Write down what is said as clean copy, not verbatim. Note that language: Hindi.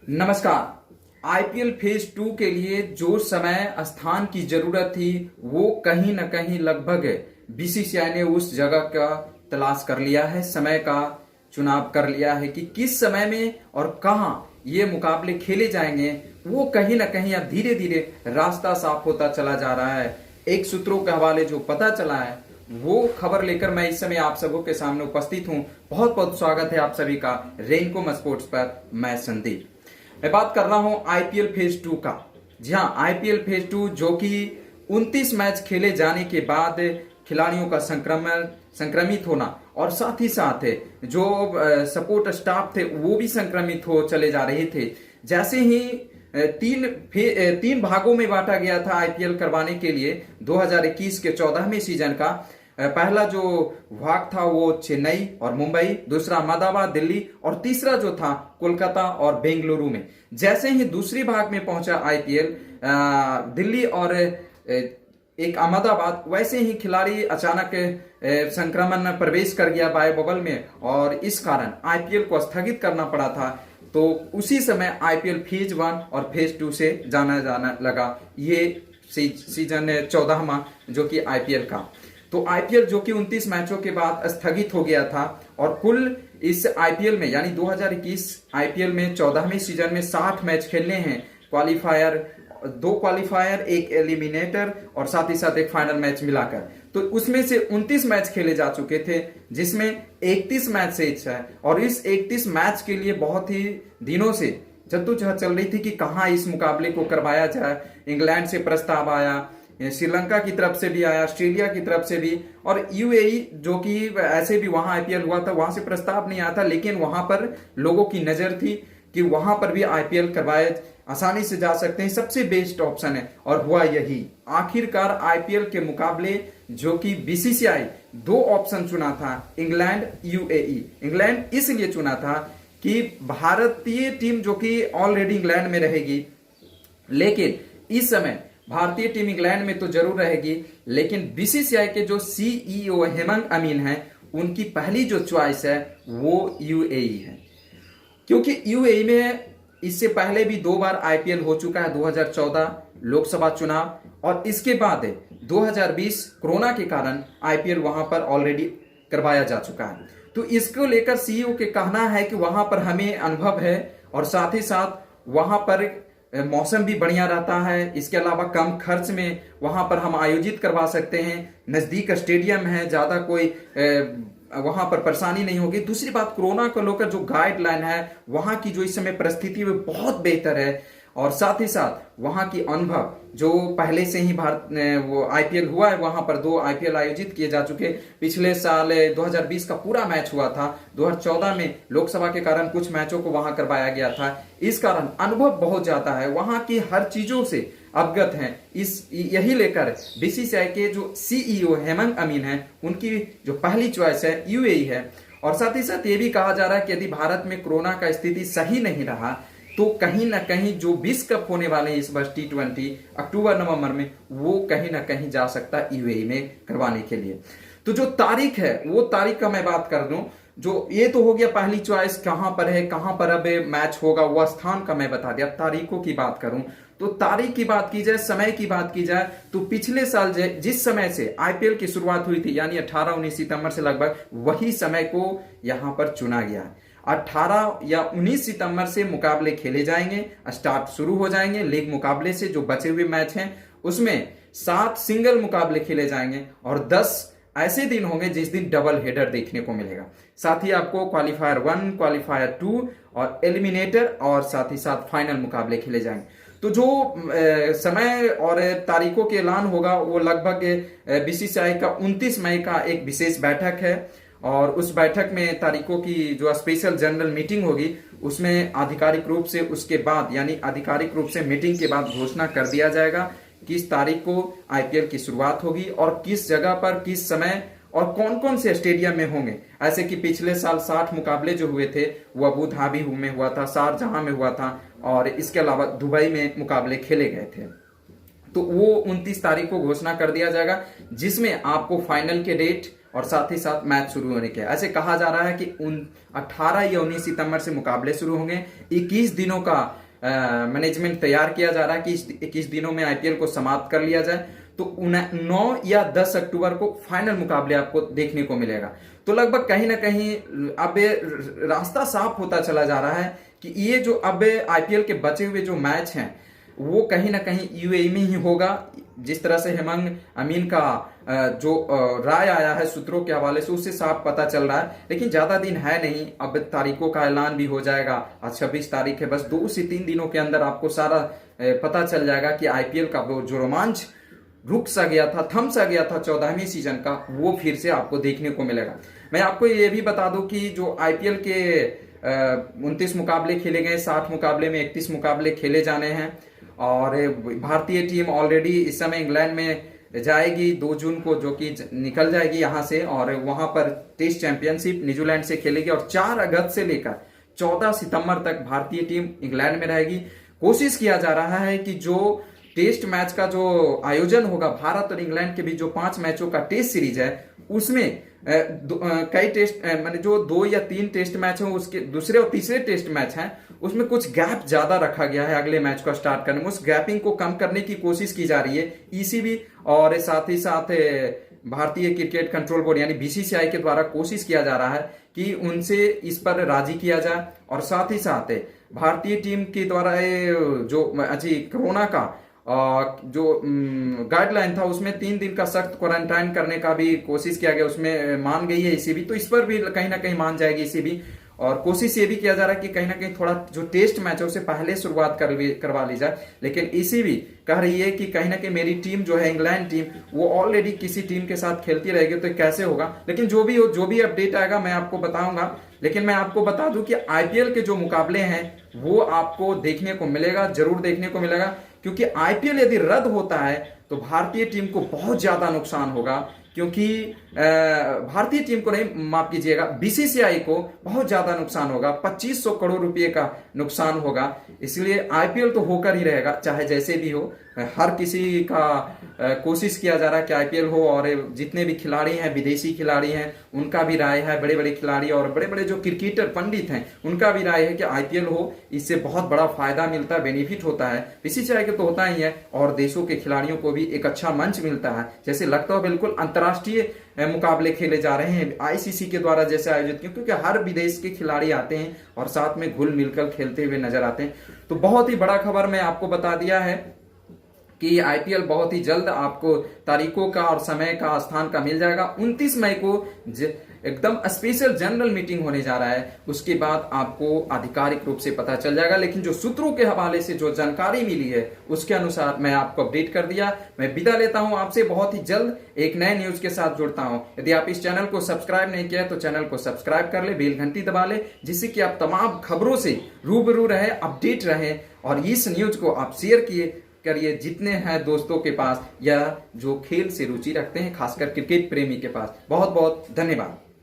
नमस्कार। आईपीएल फेज 2 के लिए जो समय स्थान की जरूरत थी वो कहीं न कहीं लगभग बीसीसीआई ने उस जगह का तलाश कर लिया है, समय का चुनाव कर लिया है कि किस समय में और कहां ये मुकाबले खेले जाएंगे। वो कहीं न कहीं अब धीरे धीरे रास्ता साफ होता चला जा रहा है। एक सूत्रों के हवाले जो पता चला है वो खबर लेकर मैं इस समय आप सबों के सामने उपस्थित हूं। बहुत बहुत स्वागत है आप सभी का रेनकोम स्पोर्ट्स पर। मैं संदीप, मैं बात कर रहा हूं आईपीएल फेज 2 का। जी हां, आईपीएल फेज 2 जो कि 29 मैच खेले जाने के बाद खिलाड़ियों का संक्रमित होना और साथ ही साथ जो सपोर्ट स्टाफ थे वो भी संक्रमित हो चले जा रहे थे। जैसे ही तीन भागों में बांटा गया था आईपीएल करवाने के लिए 2021 के 14वें सीजन का। पहला जो भाग था वो चेन्नई और मुंबई, दूसरा अहमदाबाद, दिल्ली और तीसरा जो था कोलकाता और बेंगलुरु में। जैसे ही दूसरी भाग में पहुंचा आईपीएल दिल्ली और एक अहमदाबाद, वैसे ही खिलाड़ी अचानक संक्रमण में प्रवेश कर गया बायो बबल में और इस कारण आईपीएल को स्थगित करना पड़ा था। तो उसी समय आईपीएल फेज 1 और फेज 2 से जाना लगा ये सीजन 14वां जो कि आईपीएल का। तो आईपीएल जो कि 29 मैचों के बाद स्थगित हो गया था और कुल इस आईपीएल में यानी 2021 आईपीएल में 14वें सीजन में 60 मैच खेलने हैं। क्वालिफायर, 2 क्वालिफायर, 1 एलिमिनेटर और साथ ही साथ एक फाइनल मैच मिलाकर। तो उसमें से 29 मैच खेले जा चुके थे जिसमें 31 मैच शेष है और इस 31 मैच के लिए बहुत ही दिनों से जद्दोजहद चल रही थी कि कहां इस मुकाबले को करवाया जाए। इंग्लैंड से प्रस्ताव आया, श्रीलंका की तरफ से भी आया, ऑस्ट्रेलिया की तरफ से भी, और यूएई जो कि ऐसे भी वहां आईपीएल हुआ था वहां से प्रस्ताव नहीं आया था, लेकिन वहां पर लोगों की नजर थी कि वहां पर भी आईपीएल करवाए आसानी से जा सकते हैं, सबसे बेस्ट ऑप्शन है। और हुआ यही, आखिरकार आईपीएल के मुकाबले जो कि बीसीसीआई 2 ऑप्शन चुना था, इंग्लैंड, यूएई। इंग्लैंड इसलिए चुना था कि भारतीय टीम जो कि ऑलरेडी इंग्लैंड में रहेगी, लेकिन इस समय भारतीय टीम इंग्लैंड में तो जरूर रहेगी, लेकिन बीसीसीआई के जो सीईओ हेमंत अमीन हैं उनकी पहली जो चॉइस है वो यूएई है। क्योंकि यूएई में इससे पहले भी 2 बार आईपीएल हो चुका है, 2014 लोकसभा चुनाव और इसके बाद 2020 कोरोना के कारण आईपीएल वहां पर ऑलरेडी करवाया जा चुका है। तो इसको लेकर सीईओ के कहना है कि वहां पर हमें अनुभव है और साथ ही साथ वहां पर मौसम भी बढ़िया रहता है। इसके अलावा कम खर्च में वहां पर हम आयोजित करवा सकते हैं, नजदीक स्टेडियम है, ज्यादा कोई वहां पर परेशानी नहीं होगी। दूसरी बात, कोरोना को लेकर जो गाइडलाइन है वहां की जो इस समय परिस्थिति वो बहुत बेहतर है और साथ ही साथ वहां की अनुभव जो पहले से ही भारत वो आईपीएल हुआ है, वहां पर 2 आईपीएल आयोजित किए जा चुके। पिछले साल 2020 का पूरा मैच हुआ था, 2014 में लोकसभा के कारण कुछ मैचों को वहां करवाया गया था। इस कारण अनुभव बहुत ज्यादा है, वहां की हर चीजों से अवगत हैं। यही लेकर बीसीसीआई के जो सीईओ हेमंत अमीन हैं उनकी जो पहली चॉइस है यूएई है। और साथ ही साथ ये भी कहा जा रहा है कि यदि भारत में कोरोना का स्थिति सही नहीं रहा तो कहीं ना कहीं जो विश्व कप होने वाले हैं इस बार T20 अक्टूबर-नवंबर में, वो कहीं ना कहीं जा सकता है यूएई में करवाने के लिए। तो जो तारीख है वो तारीख का मैं बात कर दूं, जो ये तो हो गया पहली चॉइस कहां पर है, कहां पर अब मैच होगा, वो स्थान का मैं बता दिया। तारीखों की बात करूं तो तारीख की बात की जाए, समय की बात की जाए तो पिछले साल जिस समय से आईपीएल की शुरुआत हुई थी यानी 18-19 सितंबर से लगभग वही समय को यहां पर चुना गया है। 18 या 19 सितंबर से मुकाबले खेले जाएंगे, स्टार्ट शुरू हो जाएंगे। लीग मुकाबले से जो बचे हुए मैच हैं उसमें 7 सिंगल मुकाबले खेले जाएंगे और 10 ऐसे दिन होंगे जिस दिन डबल हेडर देखने को मिलेगा। साथ ही आपको क्वालिफायर 1, क्वालिफायर 2 और एलिमिनेटर और साथ ही साथ फाइनल मुकाबले खेले जाएंगे। तो जो समय और तारीखों के ऐलान होगा वो लगभग बीसीसीआई का 29 मई का एक विशेष बैठक है और उस बैठक में तारीखों की जो स्पेशल जनरल मीटिंग होगी उसमें आधिकारिक रूप से उसके बाद यानी आधिकारिक रूप से मीटिंग के बाद घोषणा कर दिया जाएगा किस तारीख को आईपीएल की शुरुआत होगी और किस जगह पर, किस समय और कौन कौन से स्टेडियम में होंगे। ऐसे कि पिछले साल 60 मुकाबले जो हुए थे वो अबू धाबी में हुआ था, शारजहां में हुआ था और इसके अलावा दुबई में मुकाबले खेले गए थे। तो वो 29 तारीख को घोषणा कर दिया जाएगा जिसमें आपको फाइनल के डेट और साथ ही साथ मैच शुरू होने के। ऐसे कहा जा रहा है कि 18 या 19 सितंबर से मुकाबले शुरू होंगे। 21 दिनों का मैनेजमेंट तैयार किया जा रहा है कि इस 21 दिनों में आईपीएल को समाप्त कर लिया जाए। तो 9 या 10 अक्टूबर को फाइनल मुकाबले आपको देखने को मिलेगा। तो लगभग कहीं ना कहीं अब रास्ता साफ होता चला जा रहा है कि ये जो अब आईपीएल के बचे हुए जो मैच हैं वो कहीं ना कहीं यूएई में ही होगा। जिस तरह से हेमंग अमीन का जो राय आया है सूत्रों के हवाले से, उससे साफ पता चल रहा है। लेकिन ज्यादा दिन है नहीं, अब तारीखों का ऐलान भी हो जाएगा। आज 26 तारीख है, बस 2 से 3 दिनों के अंदर आपको सारा पता चल जाएगा कि आईपीएल का वो जो रोमांच रुक सा गया था, थम सा गया था 14वें सीजन का, वो फिर से आपको देखने को मिलेगा। मैं आपको ये भी बता दूं कि जो आईपीएल के 29 मुकाबले खेले गए, 60 मुकाबले में 31 मुकाबले खेले जाने हैं। और भारतीय टीम ऑलरेडी इस समय इंग्लैंड में जाएगी 2 जून को, जो कि निकल जाएगी यहां से, और वहां पर टेस्ट चैंपियनशिप न्यूजीलैंड से खेलेगी। और 4 अगस्त से लेकर 14 सितंबर तक भारतीय टीम इंग्लैंड में रहेगी। कोशिश किया जा रहा है कि जो टेस्ट मैच का जो आयोजन होगा, भारत और इंग्लैंड के बीच जो 5 मैचों का टेस्ट सीरीज है, उसमें कई टेस्ट माने जो 2 या 3 टेस्ट मैच हैं, उसके दूसरे और तीसरे टेस्ट मैच हैं, उसमें कुछ गैप ज्यादा रखा गया है अगले मैच को स्टार्ट करने में। उस गैपिंग को कम करने की कोशिश की जा रही है ईसीबी और साथ ही साथ भारतीय क्रिकेट कंट्रोल बोर्ड यानी बीसीसीआई के द्वारा कोशिश किया जा रहा है कि उनसे इस पर राजी किया जाए। और साथ ही साथ भारतीय टीम के द्वारा जो कोरोना का जो गाइडलाइन था, उसमें 3 दिन का सख्त क्वारंटाइन करने का भी कोशिश किया गया, उसमें मान गई है ईसीबी। तो इस पर भी कहीं ना कहीं मान जाएगी ईसीबी। और कोशिश ये भी किया जा रहा है कि कहीं ना कहीं थोड़ा जो टेस्ट मैच है उसे पहले शुरुआत करवा ली जाए। लेकिन ईसीबी कह रही है कि कहीं ना कहीं मेरी टीम जो है इंग्लैंड टीम, वो ऑलरेडी किसी टीम के साथ खेलती रहेगी, तो कैसे होगा। लेकिन जो भी हो, जो भी अपडेट आएगा मैं आपको बताऊंगा। लेकिन मैं आपको बता दूं कि आईपीएल के जो मुकाबले हैं वो आपको देखने को मिलेगा, जरूर देखने को मिलेगा। क्योंकि आईपीएल यदि रद्द होता है तो भारतीय टीम को बहुत ज्यादा नुकसान होगा। क्योंकि भारतीय टीम को नहीं, माफ कीजिएगा, बीसीसीआई को बहुत ज्यादा नुकसान होगा, 2500 करोड़ रुपए का नुकसान होगा। इसलिए आईपीएल तो होकर ही रहेगा, चाहे जैसे भी हो। हर किसी का कोशिश किया जा रहा है कि आईपीएल हो। और जितने भी खिलाड़ी हैं, विदेशी खिलाड़ी हैं, उनका भी राय है, बड़े बड़े खिलाड़ी और बड़े बड़े जो क्रिकेटर पंडित हैं, उनका भी राय है कि आईपीएल हो। इससे बहुत बड़ा फायदा मिलता है, बेनिफिट होता है। बीसीसीआई को तो होता ही है, और देशों के खिलाड़ियों को भी एक अच्छा मंच मिलता है। जैसे लगता हो बिल्कुल अंतर्राष्ट्रीय मुकाबले खेले जा रहे हैं आईसीसी के द्वारा जैसे आयोजित, क्योंकि हर विदेश के खिलाड़ी आते हैं और साथ में घुल मिलकर खेलते हुए नजर आते हैं। तो बहुत ही बड़ा खबर मैं आपको बता दिया है कि आईपीएल बहुत ही जल्द आपको तारीखों का और समय का, स्थान का मिल जाएगा। 29 मई को एकदम स्पेशल जनरल मीटिंग होने जा रहा है, उसके बाद आपको आधिकारिक रूप से पता चल जाएगा। लेकिन जो सूत्रों के हवाले से जो जानकारी मिली है उसके अनुसार मैं आपको अपडेट कर दिया। मैं विदा लेता हूं आपसे, बहुत ही जल्द एक नए न्यूज के साथ जुड़ता हूं। यदि आप इस चैनल को सब्सक्राइब नहीं किया तो चैनल को सब्सक्राइब कर ले, बेल घंटी दबा ले, जिससे कि आप तमाम खबरों से रूबरू रहे, अपडेट रहे। और इस न्यूज को आप शेयर करिए जितने हैं दोस्तों के पास या जो खेल से रुचि रखते हैं, खासकर क्रिकेट प्रेमी के पास। बहुत बहुत धन्यवाद।